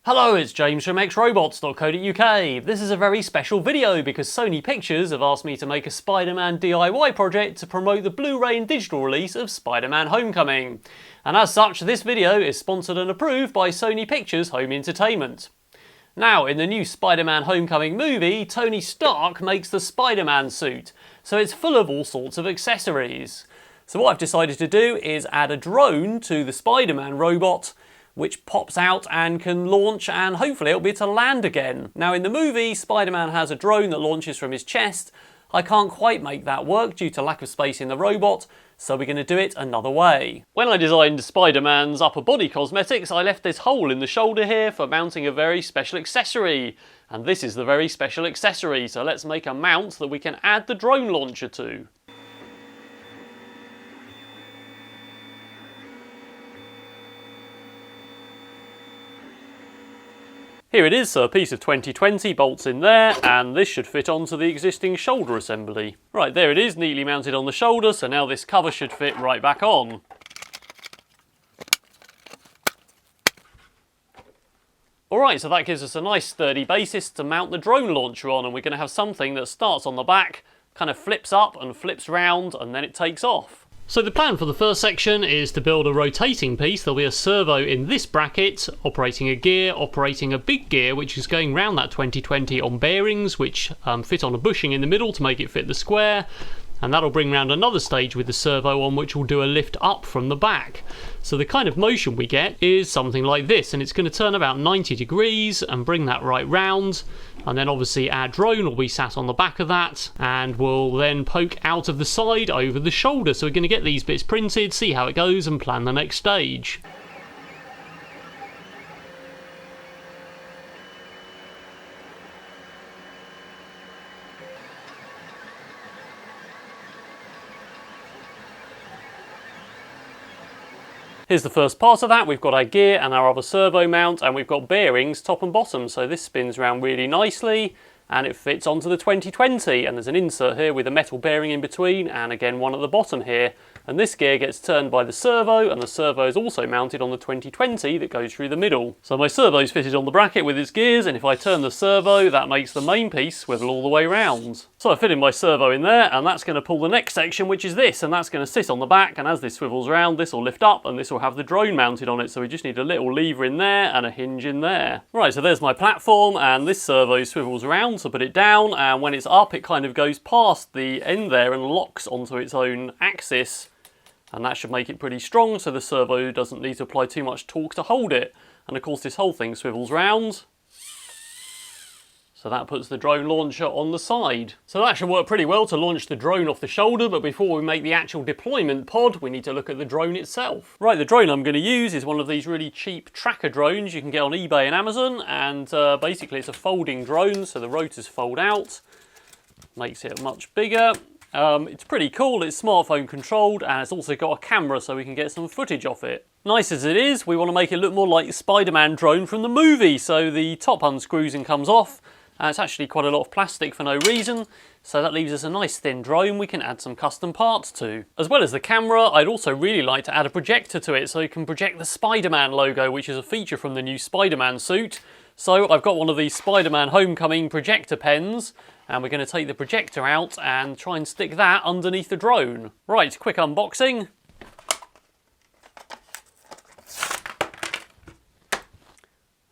Hello, it's James from xrobots.co.uk. This is a very special video because Sony Pictures have asked me to make a Spider-Man DIY project to promote the Blu-ray and digital release of Spider-Man Homecoming. And as such, this video is sponsored and approved by Sony Pictures Home Entertainment. Now, in the new Spider-Man Homecoming movie, Tony Stark makes the Spider-Man suit, so it's full of all sorts of accessories. So what I've decided to do is add a drone to the Spider-Man robot, which pops out and can launch, and hopefully it'll be able to land again. Now in the movie, Spider-Man has a drone that launches from his chest. I can't quite make that work due to lack of space in the robot, so we're going to do it another way. When I designed Spider-Man's upper body cosmetics, I left this hole in the shoulder here for mounting a very special accessory. And this is the very special accessory, so let's make a mount that we can add the drone launcher to. Here it is, so a piece of 2020 bolts in there, and this should fit onto the existing shoulder assembly. Right, there it is, neatly mounted on the shoulder, so now this cover should fit right back on. Alright, so that gives us a nice sturdy basis to mount the drone launcher on, and we're going to have something that starts on the back, kind of flips up and flips round, and then it takes off. So the plan for the first section is to build a rotating piece. There'll be a servo in this bracket, operating a gear, operating a big gear, which is going round that 2020 on bearings, which fit on a bushing in the middle to make it fit the square. And that'll bring round another stage with the servo on, which will do a lift up from the back. So the kind of motion we get is something like this, and it's going to turn about 90 degrees and bring that right round. And then obviously our drone will be sat on the back of that, and will then poke out of the side over the shoulder. So we're going to get these bits printed, see how it goes, and plan the next stage. Here's the first part of that. We've got our gear and our other servo mount, and we've got bearings top and bottom, so this spins around really nicely and it fits onto the 2020, and there's an insert here with a metal bearing in between, and again one at the bottom here, and this gear gets turned by the servo, and the servo is also mounted on the 2020 that goes through the middle. So my servo's fitted on the bracket with its gears, and if I turn the servo, that makes the main piece swivel all the way round. So I fit in my servo in there, and that's going to pull the next section, which is this, and that's going to sit on the back, and as this swivels around, this will lift up, and this will have the drone mounted on it, so we just need a little lever in there and a hinge in there. Right, so there's my platform, and this servo swivels around, so put it down, and when it's up, it kind of goes past the end there and locks onto its own axis, and that should make it pretty strong, so the servo doesn't need to apply too much torque to hold it. And of course this whole thing swivels round, so that puts the drone launcher on the side. So that should work pretty well to launch the drone off the shoulder, but before we make the actual deployment pod, we need to look at the drone itself. Right, the drone I'm going to use is one of these really cheap tracker drones you can get on eBay and Amazon, and basically it's a folding drone, so the rotors fold out, makes it much bigger. It's pretty cool, it's smartphone controlled, and it's also got a camera so we can get some footage off it. Nice as it is, we want to make it look more like the Spider-Man drone from the movie, so the top unscrews and comes off. It's actually quite a lot of plastic for no reason, so that leaves us a nice thin drone we can add some custom parts to. As well as the camera, I'd also really like to add a projector to it so you can project the Spider-Man logo, which is a feature from the new Spider-Man suit. So I've got one of these Spider-Man Homecoming projector pens, and we're going to take the projector out and try and stick that underneath the drone. Right, quick unboxing.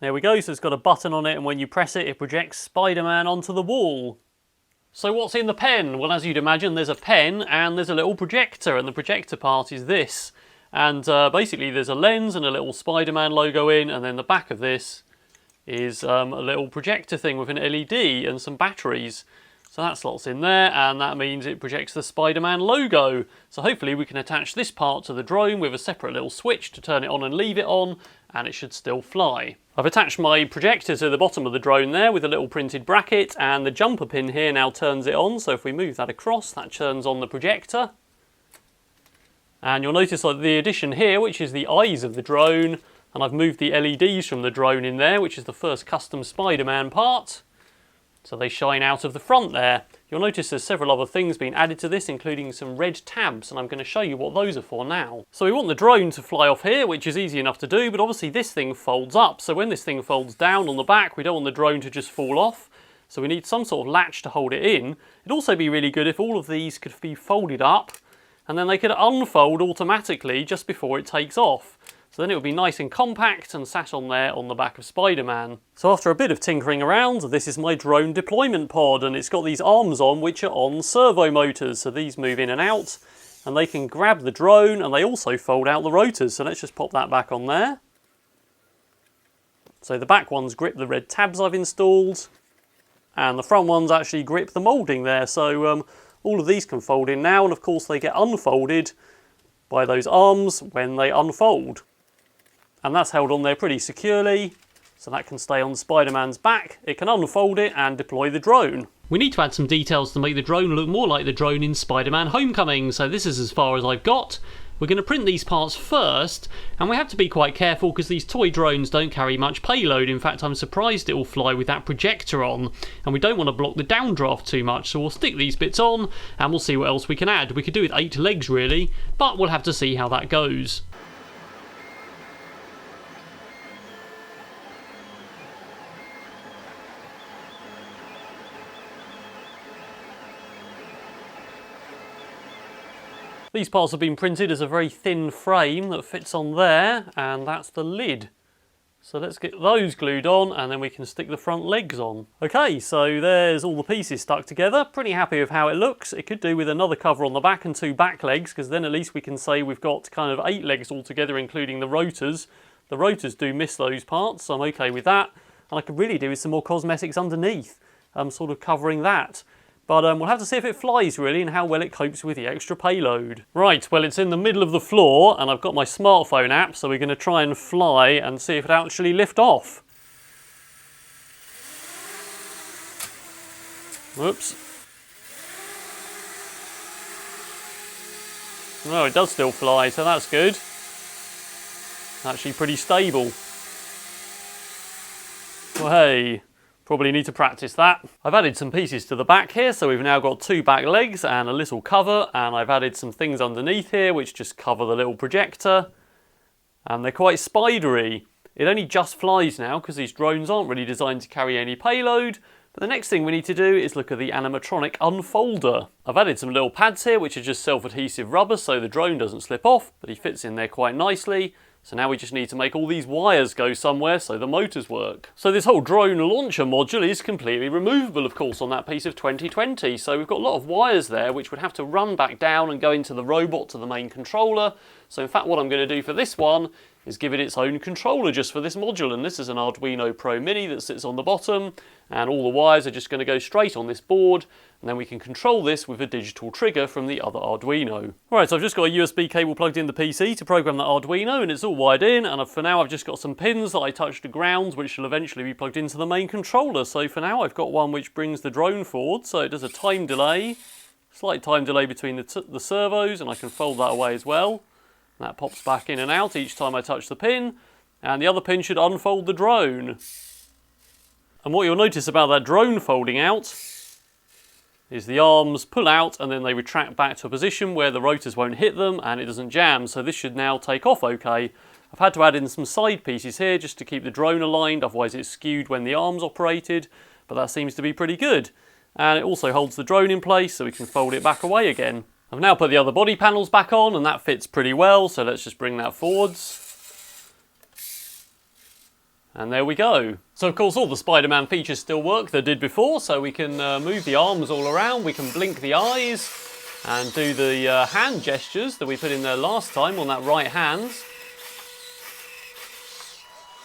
There we go, so it's got a button on it, and when you press it, it projects Spider-Man onto the wall. So what's in the pen? Well, as you'd imagine, there's a pen and there's a little projector, and the projector part is this. And basically there's a lens and a little Spider-Man logo in, and then the back of this is a little projector thing with an LED and some batteries. So that slots in there, and that means it projects the Spider-Man logo. So hopefully we can attach this part to the drone with a separate little switch to turn it on and leave it on, and it should still fly. I've attached my projector to the bottom of the drone there with a little printed bracket, and the jumper pin here now turns it on, so if we move that across, that turns on the projector. And you'll notice like the addition here, which is the eyes of the drone, and I've moved the LEDs from the drone in there, which is the first custom Spider-Man part. So they shine out of the front there. You'll notice there's several other things being added to this, including some red tabs, and I'm going to show you what those are for now. So we want the drone to fly off here, which is easy enough to do, but obviously this thing folds up. So when this thing folds down on the back, we don't want the drone to just fall off. So we need some sort of latch to hold it in. It'd also be really good if all of these could be folded up, and then they could unfold automatically just before it takes off. So then it would be nice and compact and sat on there on the back of Spider-Man. So after a bit of tinkering around, this is my drone deployment pod, and it's got these arms on which are on servo motors. So these move in and out, and they can grab the drone, and they also fold out the rotors. So let's just pop that back on there. So the back ones grip the red tabs I've installed, and the front ones actually grip the moulding there. So all of these can fold in now, and of course they get unfolded by those arms when they unfold. And that's held on there pretty securely, so that can stay on Spider-Man's back. It can unfold it and deploy the drone. We need to add some details to make the drone look more like the drone in Spider-Man Homecoming, so this is as far as I've got. We're going to print these parts first, and we have to be quite careful because these toy drones don't carry much payload. In fact, I'm surprised it will fly with that projector on, and we don't want to block the downdraft too much, so we'll stick these bits on and we'll see what else we can add. We could do with 8 legs really, but we'll have to see how that goes. These parts have been printed as a very thin frame that fits on there, and that's the lid. So let's get those glued on, and then we can stick the front legs on. Okay, so there's all the pieces stuck together. Pretty happy with how it looks. It could do with another cover on the back and 2 back legs, because then at least we can say we've got kind of 8 legs altogether, including the rotors. The rotors do miss those parts, so I'm okay with that. And I could really do with some more cosmetics underneath, sort of covering that. But we'll have to see if it flies really and how well it copes with the extra payload. Right, well it's in the middle of the floor and I've got my smartphone app, so we're going to try and fly and see if it actually lifts off. Whoops. No, it does still fly, so that's good. Actually pretty stable. Well, hey. Probably need to practice that. I've added some pieces to the back here, so we've now got 2 back legs and a little cover, and I've added some things underneath here which just cover the little projector, and they're quite spidery. It only just flies now because these drones aren't really designed to carry any payload, but the next thing we need to do is look at the animatronic unfolder. I've added some little pads here which are just self-adhesive rubber so the drone doesn't slip off, but he fits in there quite nicely. So now we just need to make all these wires go somewhere so the motors work. So this whole drone launcher module is completely removable, of course, on that piece of 2020. So we've got a lot of wires there which would have to run back down and go into the robot to the main controller. So in fact what I'm going to do for this one is give it its own controller just for this module, and this is an Arduino Pro Mini that sits on the bottom, and all the wires are just going to go straight on this board, and then we can control this with a digital trigger from the other Arduino. Alright, so I've just got a USB cable plugged in the PC to program the Arduino, and it's all wired in, and for now I've just got some pins that I touch to ground which will eventually be plugged into the main controller. So for now I've got one which brings the drone forward, so it does a time delay, slight time delay between the servos, and I can fold that away as well. That pops back in and out each time I touch the pin, and the other pin should unfold the drone. And what you'll notice about that drone folding out is the arms pull out and then they retract back to a position where the rotors won't hit them and it doesn't jam, so this should now take off okay. I've had to add in some side pieces here just to keep the drone aligned, otherwise it's skewed when the arms operated, but that seems to be pretty good. And it also holds the drone in place so we can fold it back away again. I've now put the other body panels back on and that fits pretty well, so let's just bring that forwards. And there we go. So of course all the Spider-Man features still work that did before, so we can move the arms all around, we can blink the eyes and do the hand gestures that we put in there last time on that right hand.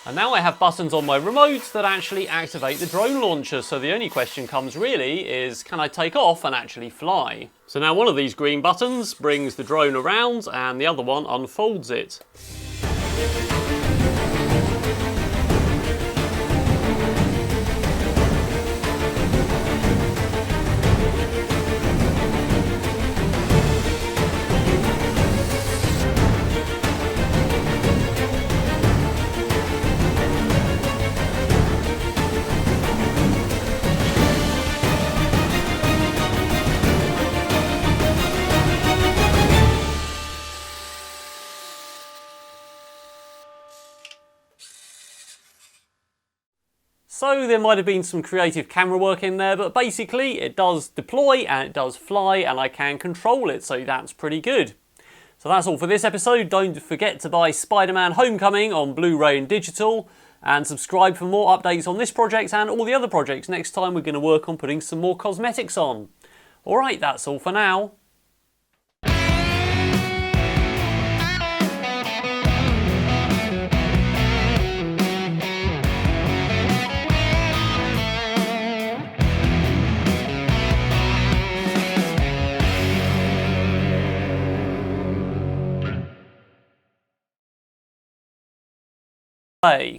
And now I have buttons on my remote that actually activate the drone launcher, so the only question comes really is, can I take off and actually fly? So now one of these green buttons brings the drone around and the other one unfolds it. So there might have been some creative camera work in there, but basically it does deploy and it does fly and I can control it, so that's pretty good. So that's all for this episode. Don't forget to buy Spider-Man Homecoming on Blu-ray and digital, and subscribe for more updates on this project and all the other projects. Next time we're going to work on putting some more cosmetics on. Alright, that's all for now. Hey.